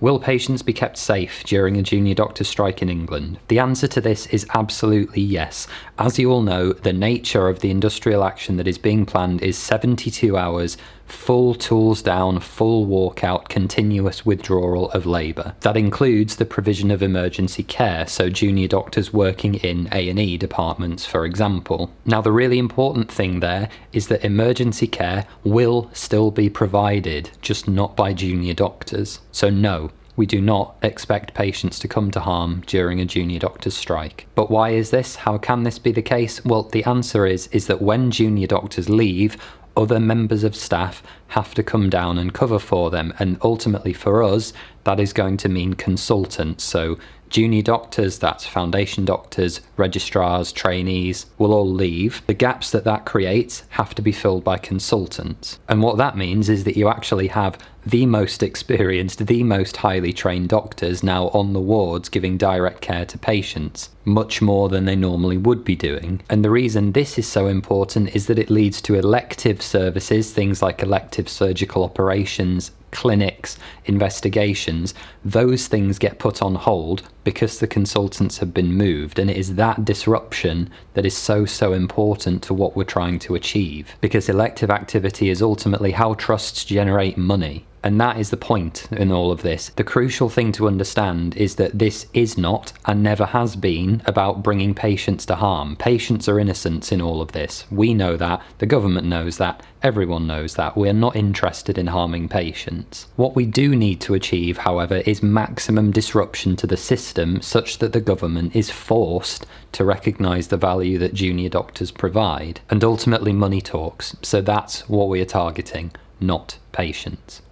Will patients be kept safe during a junior doctor strike in England? The answer to this is absolutely yes. As you all know, the nature of the industrial action that is being planned is 72 hours, full tools down, full walkout, continuous withdrawal of labour. That includes the provision of emergency care, so junior doctors working in A&E departments, for example. Now, the really important thing there is that emergency care will still be provided, just not by junior doctors. So no, we do not expect patients to come to harm during a junior doctor's strike. But why is this? How can this be the case? Well, the answer is that when junior doctors leave, other members of staff have to come down and cover for them, and ultimately for us, that is going to mean consultants. So junior doctors, that's foundation doctors, registrars, trainees, will all leave. The gaps that creates have to be filled by consultants. And what that means is that you actually have the most experienced, the most highly trained doctors now on the wards giving direct care to patients, much more than they normally would be doing. And the reason this is so important is that it leads to elective services, things like elective surgical operations, clinics, investigations. Those things get put on hold because the consultants have been moved, and it is that disruption that is so important to what we're trying to achieve, because elective activity is ultimately how trusts generate money. And that is the point in all of this. The crucial thing to understand is that this is not, and never has been, about bringing patients to harm. Patients are innocents in all of this. We know that, the government knows that, everyone knows that. We're not interested in harming patients. What we do need to achieve, however, is maximum disruption to the system such that the government is forced to recognise the value that junior doctors provide. And ultimately money talks. So that's what we are targeting, not patients.